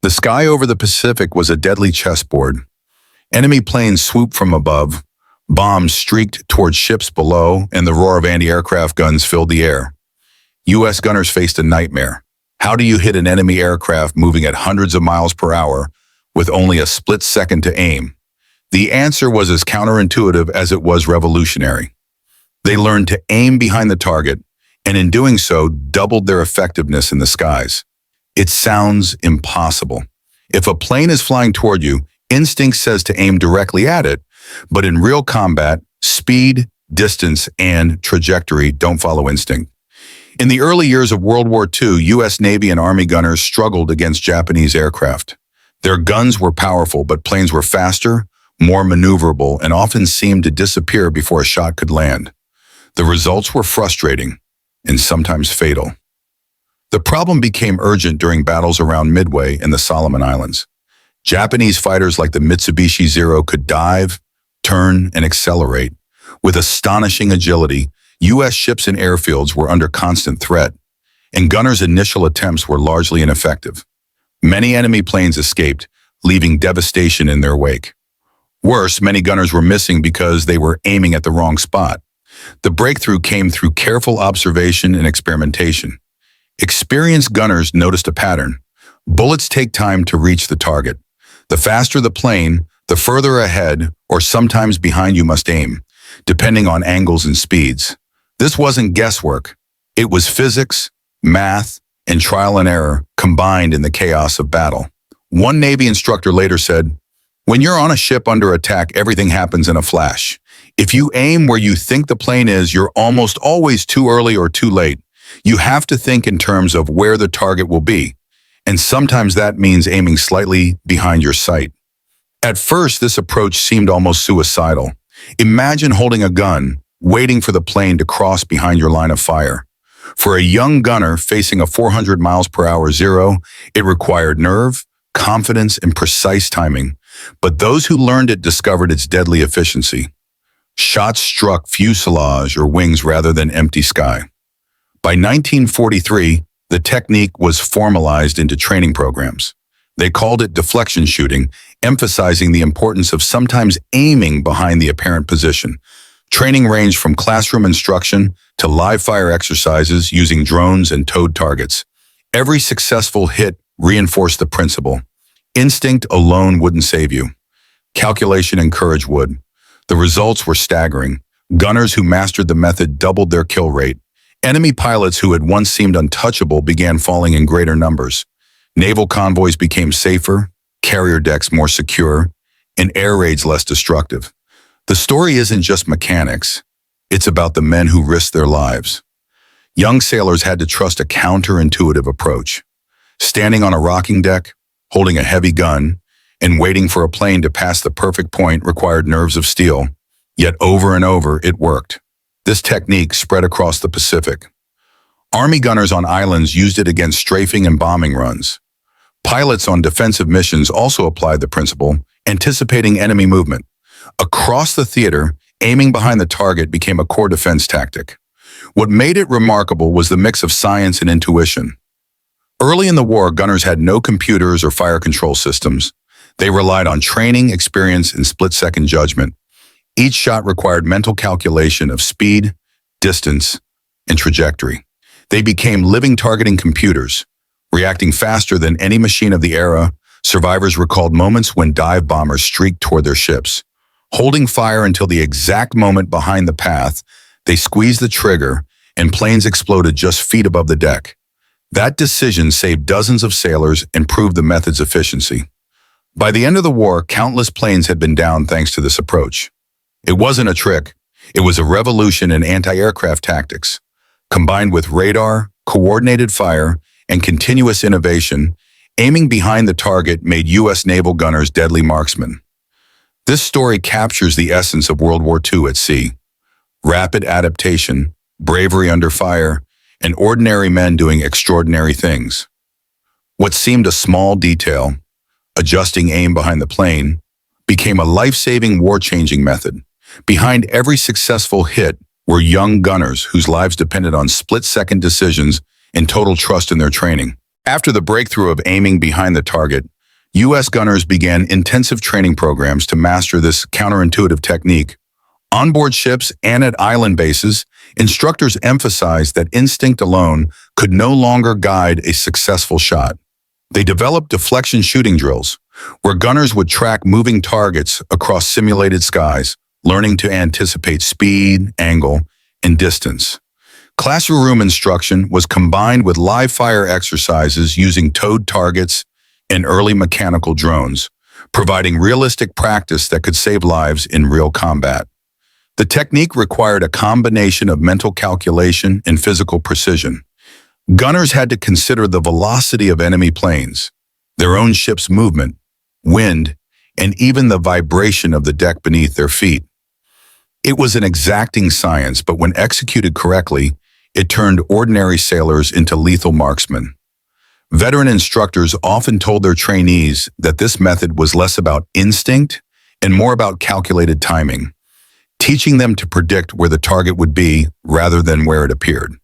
The sky over the Pacific was a deadly chessboard. Enemy planes swooped from above, bombs streaked toward ships below, and the roar of anti-aircraft guns filled the air. U.S. gunners faced a nightmare. How do you hit an enemy aircraft moving at hundreds of miles per hour with only a split second to aim? The answer was as counterintuitive as it was revolutionary. They learned to aim behind the target, and in doing so, doubled their effectiveness in the skies. It sounds impossible. If a plane is flying toward you, instinct says to aim directly at it, but in real combat, speed, distance, and trajectory don't follow instinct. In the early years of World War II, U.S. Navy and Army gunners struggled against Japanese aircraft. Their guns were powerful, but planes were faster, more maneuverable, and often seemed to disappear before a shot could land. The results were frustrating and sometimes fatal. The problem became urgent during battles around Midway and the Solomon Islands. Japanese fighters like the Mitsubishi Zero could dive, turn, and accelerate. With astonishing agility, U.S. ships and airfields were under constant threat, and gunners' initial attempts were largely ineffective. Many enemy planes escaped, leaving devastation in their wake. Worse, many gunners were missing because they were aiming at the wrong spot. The breakthrough came through careful observation and experimentation. Experienced gunners noticed a pattern. Bullets take time to reach the target. The faster the plane, the further ahead or sometimes behind you must aim, depending on angles and speeds. This wasn't guesswork. It was physics, math, and trial and error combined in the chaos of battle. One Navy instructor later said, "When you're on a ship under attack, everything happens in a flash. If you aim where you think the plane is, you're almost always too early or too late. You have to think in terms of where the target will be, and sometimes that means aiming slightly behind your sight." At first, this approach seemed almost suicidal. Imagine holding a gun, waiting for the plane to cross behind your line of fire. For a young gunner facing a 400 miles per hour Zero, it required nerve, confidence, and precise timing. But those who learned it discovered its deadly efficiency. Shots struck fuselage or wings rather than empty sky. By 1943, the technique was formalized into training programs. They called it deflection shooting, emphasizing the importance of sometimes aiming behind the apparent position. Training ranged from classroom instruction to live fire exercises using drones and towed targets. Every successful hit reinforced the principle. Instinct alone wouldn't save you. Calculation and courage would. The results were staggering. Gunners who mastered the method doubled their kill rate. Enemy pilots who had once seemed untouchable began falling in greater numbers. Naval convoys became safer, carrier decks more secure, and air raids less destructive. The story isn't just mechanics. It's about the men who risked their lives. Young sailors had to trust a counterintuitive approach. Standing on a rocking deck, holding a heavy gun, and waiting for a plane to pass the perfect point required nerves of steel. Yet over and over, it worked. This technique spread across the Pacific. Army gunners on islands used it against strafing and bombing runs. Pilots on defensive missions also applied the principle, anticipating enemy movement. Across the theater, aiming behind the target became a core defense tactic. What made it remarkable was the mix of science and intuition. Early in the war, gunners had no computers or fire control systems. They relied on training, experience, and split-second judgment. Each shot required mental calculation of speed, distance, and trajectory. They became living targeting computers. Reacting faster than any machine of the era, survivors recalled moments when dive bombers streaked toward their ships. Holding fire until the exact moment behind the path, they squeezed the trigger and planes exploded just feet above the deck. That decision saved dozens of sailors and proved the method's efficiency. By the end of the war, countless planes had been down thanks to this approach. It wasn't a trick. It was a revolution in anti-aircraft tactics. Combined with radar, coordinated fire, and continuous innovation, aiming behind the target made U.S. naval gunners deadly marksmen. This story captures the essence of World War II at sea. Rapid adaptation, bravery under fire, and ordinary men doing extraordinary things. What seemed a small detail, adjusting aim behind the plane, became a life-saving, war-changing method. Behind every successful hit were young gunners whose lives depended on split-second decisions and total trust in their training. After the breakthrough of aiming behind the target, U.S. gunners began intensive training programs to master this counterintuitive technique. On board ships and at island bases, instructors emphasized that instinct alone could no longer guide a successful shot. They developed deflection shooting drills, where gunners would track moving targets across simulated skies, learning to anticipate speed, angle, and distance. Classroom instruction was combined with live fire exercises using towed targets and early mechanical drones, providing realistic practice that could save lives in real combat. The technique required a combination of mental calculation and physical precision. Gunners had to consider the velocity of enemy planes, their own ship's movement, wind, and even the vibration of the deck beneath their feet. It was an exacting science, but when executed correctly, it turned ordinary sailors into lethal marksmen. Veteran instructors often told their trainees that this method was less about instinct and more about calculated timing, teaching them to predict where the target would be rather than where it appeared.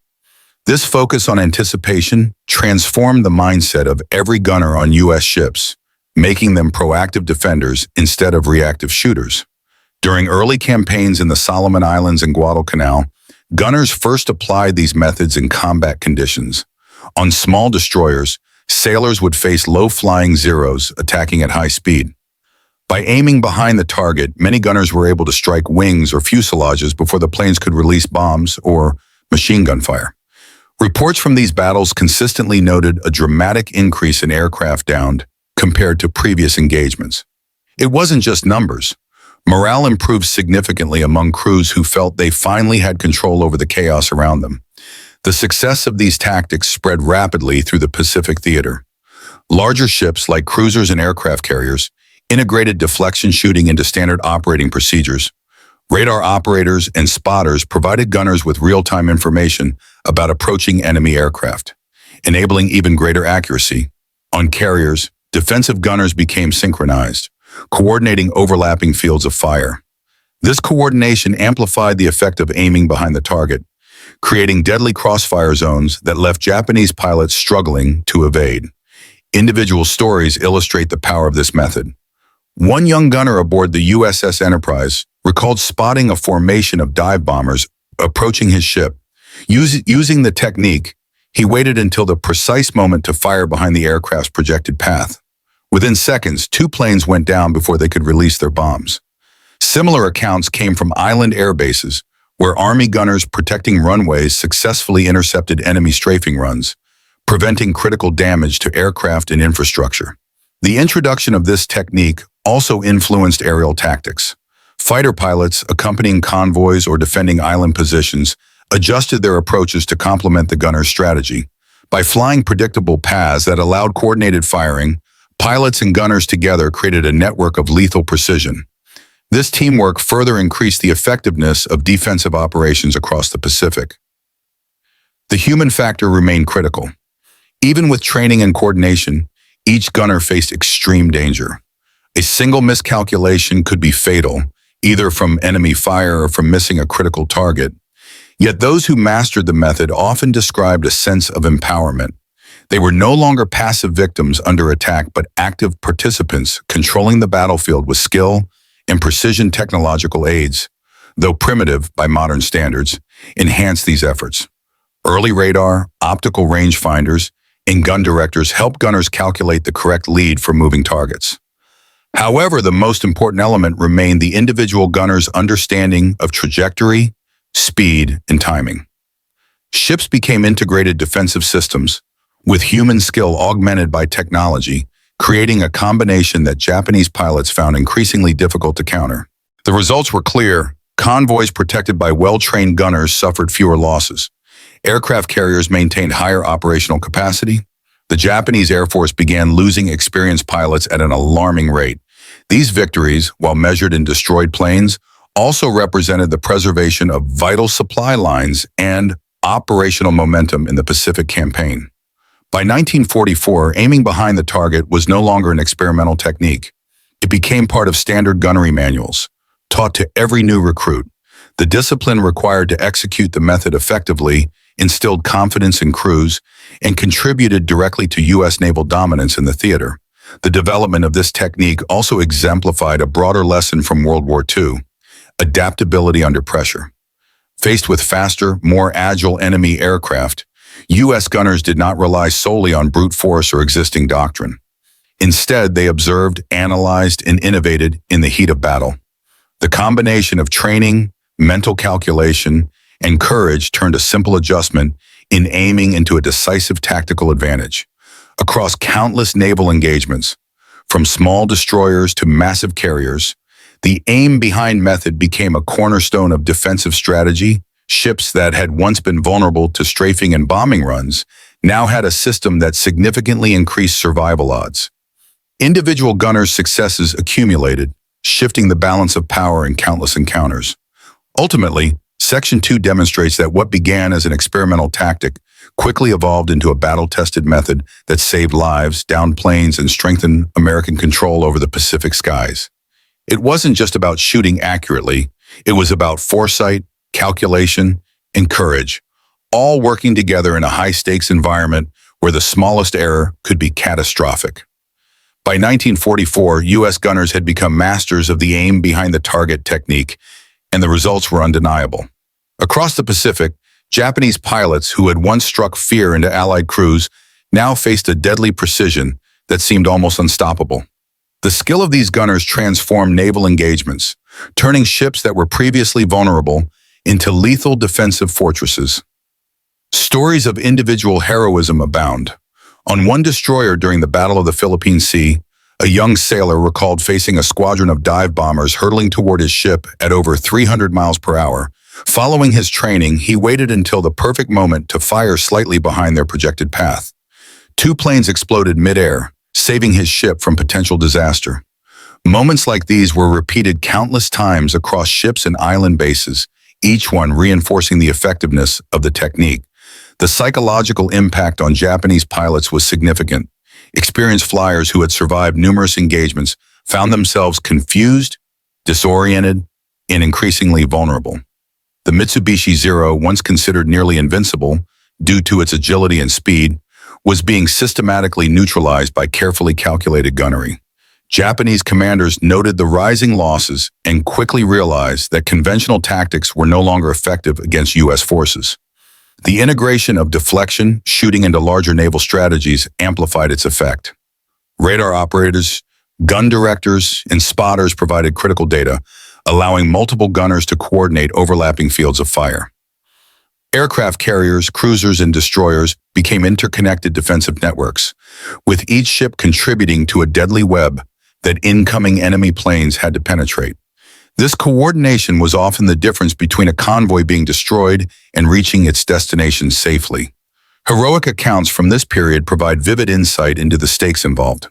This focus on anticipation transformed the mindset of every gunner on U.S. ships, making them proactive defenders instead of reactive shooters. During early campaigns in the Solomon Islands and Guadalcanal, gunners first applied these methods in combat conditions. On small destroyers, sailors would face low-flying Zeros attacking at high speed. By aiming behind the target, many gunners were able to strike wings or fuselages before the planes could release bombs or machine gun fire. Reports from these battles consistently noted a dramatic increase in aircraft downed compared to previous engagements. It wasn't just numbers. Morale improved significantly among crews who felt they finally had control over the chaos around them. The success of these tactics spread rapidly through the Pacific theater. Larger ships like cruisers and aircraft carriers integrated deflection shooting into standard operating procedures. Radar operators and spotters provided gunners with real-time information about approaching enemy aircraft, enabling even greater accuracy. On carriers, defensive gunners became synchronized, coordinating overlapping fields of fire. This coordination amplified the effect of aiming behind the target, creating deadly crossfire zones that left Japanese pilots struggling to evade. Individual stories illustrate the power of this method. One young gunner aboard the USS Enterprise recalled spotting a formation of dive bombers approaching his ship. Using the technique, he waited until the precise moment to fire behind the aircraft's projected path. Within seconds, 2 planes went down before they could release their bombs. Similar accounts came from island air bases, where Army gunners protecting runways successfully intercepted enemy strafing runs, preventing critical damage to aircraft and infrastructure. The introduction of this technique also influenced aerial tactics. Fighter pilots accompanying convoys or defending island positions adjusted their approaches to complement the gunner's strategy. By flying predictable paths that allowed coordinated firing, pilots and gunners together created a network of lethal precision. This teamwork further increased the effectiveness of defensive operations across the Pacific. The human factor remained critical. Even with training and coordination, each gunner faced extreme danger. A single miscalculation could be fatal, either from enemy fire or from missing a critical target. Yet those who mastered the method often described a sense of empowerment. They were no longer passive victims under attack, but active participants controlling the battlefield with skill and precision. Technological aids, though primitive by modern standards, enhanced these efforts. Early radar, optical rangefinders, and gun directors helped gunners calculate the correct lead for moving targets. However, the most important element remained the individual gunner's understanding of trajectory, speed, and timing. Ships became integrated defensive systems, with human skill augmented by technology, creating a combination that Japanese pilots found increasingly difficult to counter. The results were clear. Convoys protected by well-trained gunners suffered fewer losses. Aircraft carriers maintained higher operational capacity. The Japanese Air Force began losing experienced pilots at an alarming rate. These victories, while measured in destroyed planes, also represented the preservation of vital supply lines and operational momentum in the Pacific campaign. By 1944, aiming behind the target was no longer an experimental technique. It became part of standard gunnery manuals, taught to every new recruit. The discipline required to execute the method effectively instilled confidence in crews and contributed directly to U.S. naval dominance in the theater. The development of this technique also exemplified a broader lesson from World War II: adaptability under pressure. Faced with faster, more agile enemy aircraft, U.S. gunners did not rely solely on brute force or existing doctrine. Instead, they observed, analyzed, and innovated in the heat of battle. The combination of training, mental calculation, and courage turned a simple adjustment in aiming into a decisive tactical advantage. Across countless naval engagements, from small destroyers to massive carriers, the aim-behind method became a cornerstone of defensive strategy. Ships that had once been vulnerable to strafing and bombing runs now had a system that significantly increased survival odds. Individual gunners' successes accumulated, shifting the balance of power in countless encounters. Ultimately, Section 2 demonstrates that what began as an experimental tactic quickly evolved into a battle-tested method that saved lives, downed planes, and strengthened American control over the Pacific skies. It wasn't just about shooting accurately, it was about foresight, calculation, and courage, all working together in a high-stakes environment where the smallest error could be catastrophic. By 1944, U.S. gunners had become masters of the aim-behind-the-target technique, and the results were undeniable. Across the Pacific, Japanese pilots who had once struck fear into Allied crews now faced a deadly precision that seemed almost unstoppable. The skill of these gunners transformed naval engagements, turning ships that were previously vulnerable into lethal defensive fortresses. Stories of individual heroism abound. On one destroyer during the Battle of the Philippine Sea, a young sailor recalled facing a squadron of dive bombers hurtling toward his ship at over 300 miles per hour. Following his training, he waited until the perfect moment to fire slightly behind their projected path. 2 planes exploded mid-air, saving his ship from potential disaster. Moments like these were repeated countless times across ships and island bases, each one reinforcing the effectiveness of the technique. The psychological impact on Japanese pilots was significant. Experienced flyers who had survived numerous engagements found themselves confused, disoriented, and increasingly vulnerable. The Mitsubishi Zero, once considered nearly invincible due to its agility and speed, was being systematically neutralized by carefully calculated gunnery. Japanese commanders noted the rising losses and quickly realized that conventional tactics were no longer effective against U.S. forces. The integration of deflection, shooting into larger naval strategies, amplified its effect. Radar operators, gun directors, and spotters provided critical data, allowing multiple gunners to coordinate overlapping fields of fire. Aircraft carriers, cruisers, and destroyers became interconnected defensive networks, with each ship contributing to a deadly web that incoming enemy planes had to penetrate. This coordination was often the difference between a convoy being destroyed and reaching its destination safely. Heroic accounts from this period provide vivid insight into the stakes involved.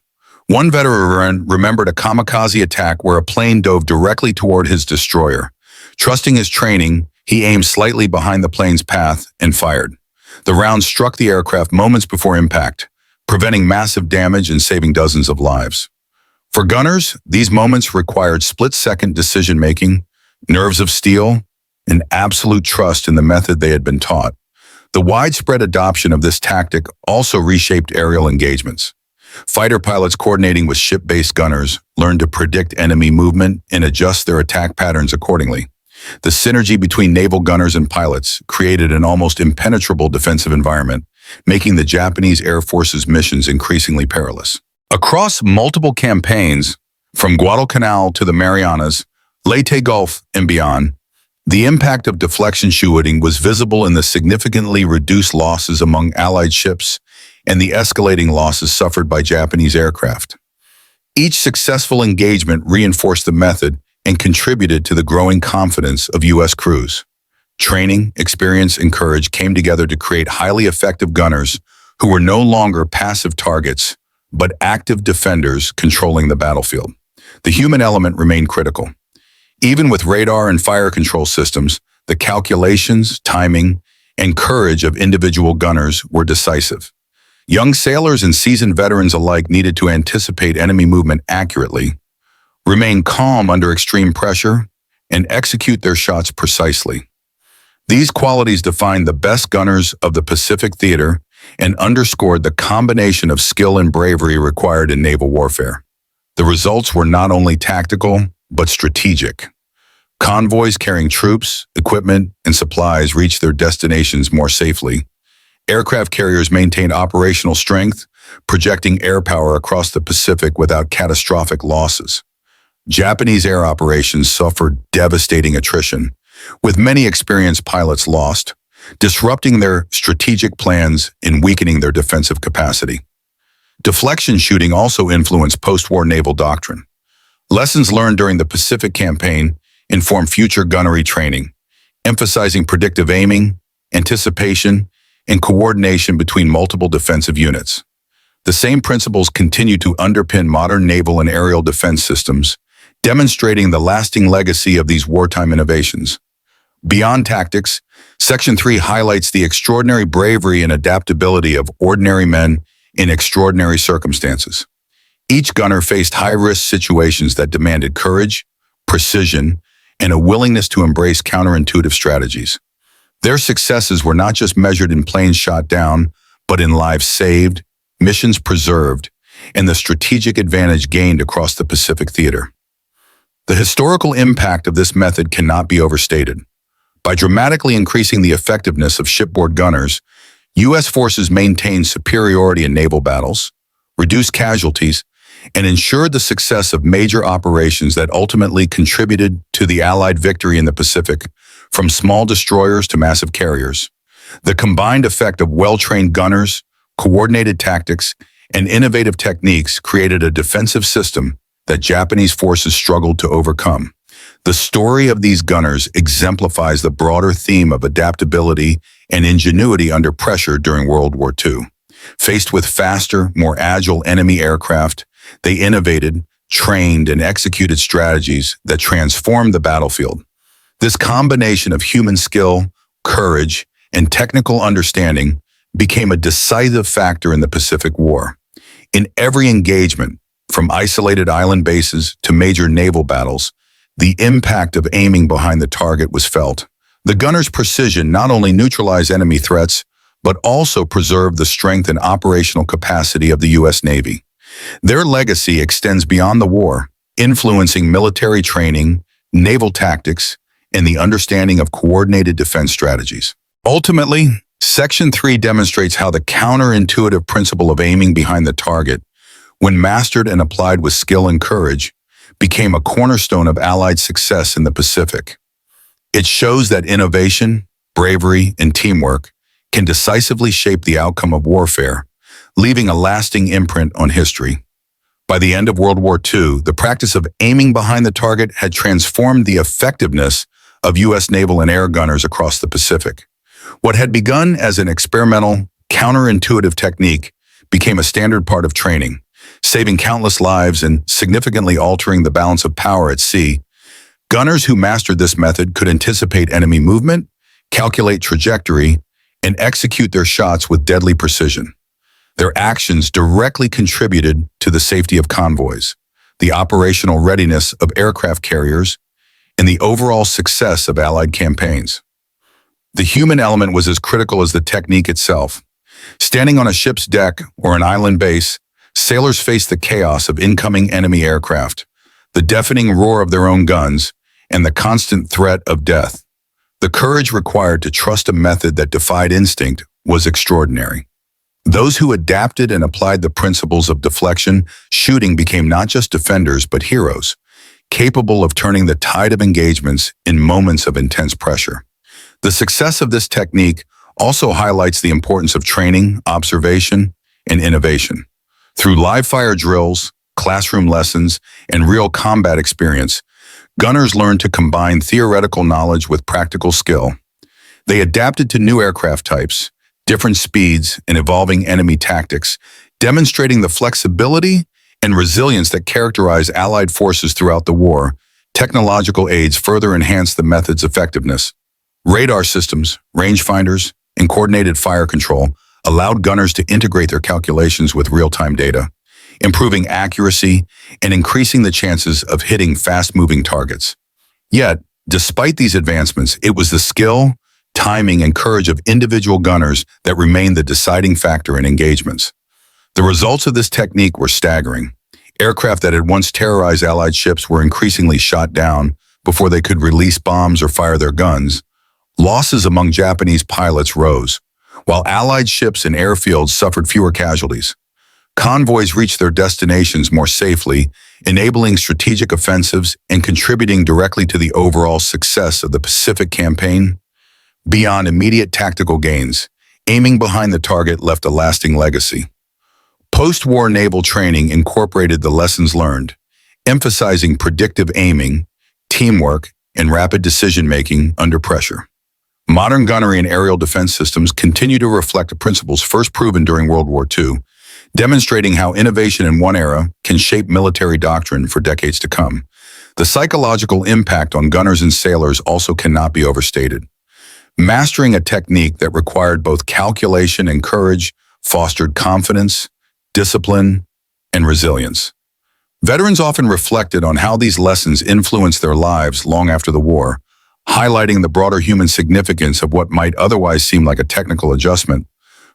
One veteran remembered a kamikaze attack where a plane dove directly toward his destroyer. Trusting his training, he aimed slightly behind the plane's path and fired. The round struck the aircraft moments before impact, preventing massive damage and saving dozens of lives. For gunners, these moments required split-second decision-making, nerves of steel, and absolute trust in the method they had been taught. The widespread adoption of this tactic also reshaped aerial engagements. Fighter pilots coordinating with ship-based gunners learned to predict enemy movement and adjust their attack patterns accordingly. The synergy between naval gunners and pilots created an almost impenetrable defensive environment, making the Japanese Air Force's missions increasingly perilous. Across multiple campaigns, from Guadalcanal to the Marianas, Leyte Gulf, and beyond, the impact of deflection shooting was visible in the significantly reduced losses among Allied ships and the escalating losses suffered by Japanese aircraft. Each successful engagement reinforced the method and contributed to the growing confidence of U.S. crews. Training, experience, and courage came together to create highly effective gunners who were no longer passive targets, but active defenders controlling the battlefield. The human element remained critical. Even with radar and fire control systems, the calculations, timing, and courage of individual gunners were decisive. Young sailors and seasoned veterans alike needed to anticipate enemy movement accurately, remain calm under extreme pressure, and execute their shots precisely. These qualities defined the best gunners of the Pacific theater and underscored the combination of skill and bravery required in naval warfare. The results were not only tactical, but strategic. Convoys carrying troops, equipment, and supplies reached their destinations more safely. Aircraft carriers maintained operational strength, projecting air power across the Pacific without catastrophic losses. Japanese air operations suffered devastating attrition, with many experienced pilots lost, disrupting their strategic plans and weakening their defensive capacity. Deflection shooting also influenced post-war naval doctrine. Lessons learned during the Pacific Campaign inform future gunnery training, emphasizing predictive aiming, anticipation, and coordination between multiple defensive units. The same principles continue to underpin modern naval and aerial defense systems, demonstrating the lasting legacy of these wartime innovations. Beyond tactics, Section 3 highlights the extraordinary bravery and adaptability of ordinary men in extraordinary circumstances. Each gunner faced high-risk situations that demanded courage, precision, and a willingness to embrace counterintuitive strategies. Their successes were not just measured in planes shot down, but in lives saved, missions preserved, and the strategic advantage gained across the Pacific theater. The historical impact of this method cannot be overstated. By dramatically increasing the effectiveness of shipboard gunners, U.S. forces maintained superiority in naval battles, reduced casualties, and ensured the success of major operations that ultimately contributed to the Allied victory in the Pacific, from small destroyers to massive carriers. The combined effect of well-trained gunners, coordinated tactics, and innovative techniques created a defensive system that Japanese forces struggled to overcome. The story of these gunners exemplifies the broader theme of adaptability and ingenuity under pressure during World War II. Faced with faster, more agile enemy aircraft, they innovated, trained, and executed strategies that transformed the battlefield. This combination of human skill, courage, and technical understanding became a decisive factor in the Pacific War. In every engagement, from isolated island bases to major naval battles, the impact of aiming behind the target was felt. The gunners' precision not only neutralized enemy threats, but also preserved the strength and operational capacity of the U.S. Navy. Their legacy extends beyond the war, influencing military training, naval tactics, and the understanding of coordinated defense strategies. Ultimately, Section 3 demonstrates how the counterintuitive principle of aiming behind the target, when mastered and applied with skill and courage, became a cornerstone of Allied success in the Pacific. It shows that innovation, bravery, and teamwork can decisively shape the outcome of warfare, leaving a lasting imprint on history. By the end of World War II, the practice of aiming behind the target had transformed the effectiveness of U.S. naval and air gunners across the Pacific. What had begun as an experimental, counterintuitive technique became a standard part of training, saving countless lives and significantly altering the balance of power at sea. Gunners who mastered this method could anticipate enemy movement, calculate trajectory, and execute their shots with deadly precision. Their actions directly contributed to the safety of convoys, the operational readiness of aircraft carriers, and the overall success of Allied campaigns. The human element was as critical as the technique itself. Standing on a ship's deck or an island base, sailors faced the chaos of incoming enemy aircraft, the deafening roar of their own guns, and the constant threat of death. The courage required to trust a method that defied instinct was extraordinary. Those who adapted and applied the principles of deflection shooting became not just defenders but heroes, capable of turning the tide of engagements in moments of intense pressure. The success of this technique also highlights the importance of training, observation, and innovation. Through live-fire drills, classroom lessons, and real combat experience, gunners learned to combine theoretical knowledge with practical skill. They adapted to new aircraft types, different speeds, and evolving enemy tactics, demonstrating the flexibility and resilience that characterized Allied forces throughout the war. Technological aids further enhanced the method's effectiveness. Radar systems, rangefinders, and coordinated fire control allowed gunners to integrate their calculations with real-time data, improving accuracy and increasing the chances of hitting fast-moving targets. Yet, despite these advancements, it was the skill, timing, and courage of individual gunners that remained the deciding factor in engagements. The results of this technique were staggering. Aircraft that had once terrorized Allied ships were increasingly shot down before they could release bombs or fire their guns. Losses among Japanese pilots rose, while Allied ships and airfields suffered fewer casualties. Convoys reached their destinations more safely, enabling strategic offensives and contributing directly to the overall success of the Pacific campaign. Beyond immediate tactical gains, aiming behind the target left a lasting legacy. Post-war naval training incorporated the lessons learned, emphasizing predictive aiming, teamwork, and rapid decision-making under pressure. Modern gunnery and aerial defense systems continue to reflect the principles first proven during World War II, demonstrating how innovation in one era can shape military doctrine for decades to come. The psychological impact on gunners and sailors also cannot be overstated. Mastering a technique that required both calculation and courage fostered confidence, discipline, and resilience. Veterans often reflected on how these lessons influenced their lives long after the war, highlighting the broader human significance of what might otherwise seem like a technical adjustment.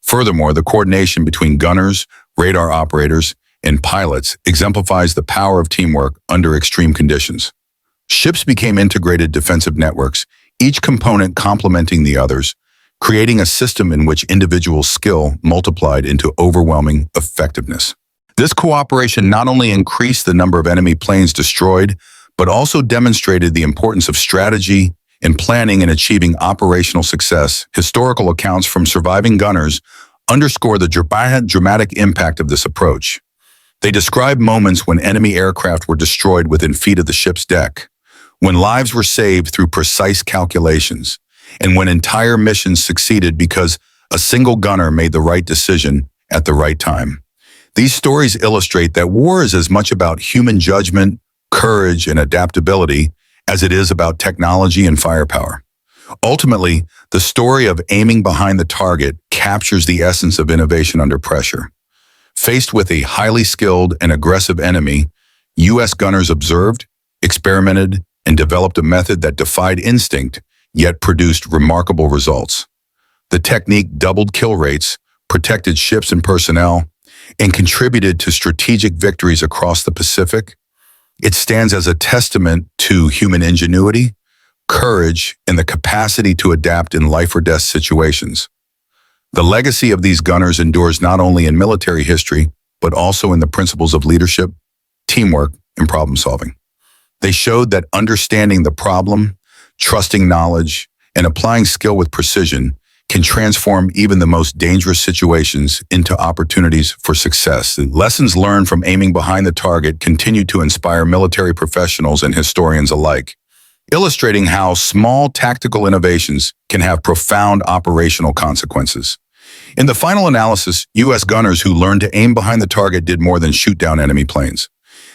Furthermore, the coordination between gunners, radar operators, and pilots exemplifies the power of teamwork under extreme conditions. Ships became integrated defensive networks, each component complementing the others, creating a system in which individual skill multiplied into overwhelming effectiveness. This cooperation not only increased the number of enemy planes destroyed, but also demonstrated the importance of strategy and planning in achieving operational success. Historical accounts from surviving gunners underscore the dramatic impact of this approach. They describe moments when enemy aircraft were destroyed within feet of the ship's deck, when lives were saved through precise calculations, and when entire missions succeeded because a single gunner made the right decision at the right time. These stories illustrate that war is as much about human judgment, courage, and adaptability as it is about technology and firepower. Ultimately, the story of aiming behind the target captures the essence of innovation under pressure. Faced with a highly skilled and aggressive enemy, U.S. gunners observed, experimented, and developed a method that defied instinct, yet produced remarkable results. The technique doubled kill rates, protected ships and personnel, and contributed to strategic victories across the Pacific. It stands as a testament to human ingenuity, courage, and the capacity to adapt in life-or-death situations. The legacy of these gunners endures not only in military history, but also in the principles of leadership, teamwork, and problem-solving. They showed that understanding the problem, trusting knowledge, and applying skill with precision can transform even the most dangerous situations into opportunities for success. The lessons learned from aiming behind the target continue to inspire military professionals and historians alike, illustrating how small tactical innovations can have profound operational consequences. In the final analysis, U.S. gunners who learned to aim behind the target did more than shoot down enemy planes.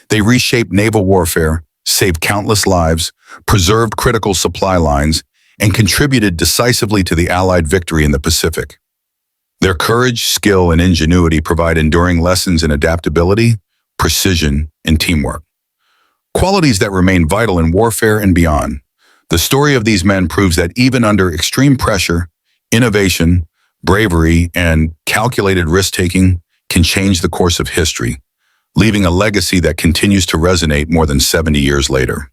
They reshaped naval warfare, saved countless lives, preserved critical supply lines, and contributed decisively to the Allied victory in the Pacific. Their courage, skill, and ingenuity provide enduring lessons in adaptability, precision, and teamwork, qualities that remain vital in warfare and beyond. The story of these men proves that even under extreme pressure, innovation, bravery, and calculated risk-taking can change the course of history, leaving a legacy that continues to resonate more than 70 years later.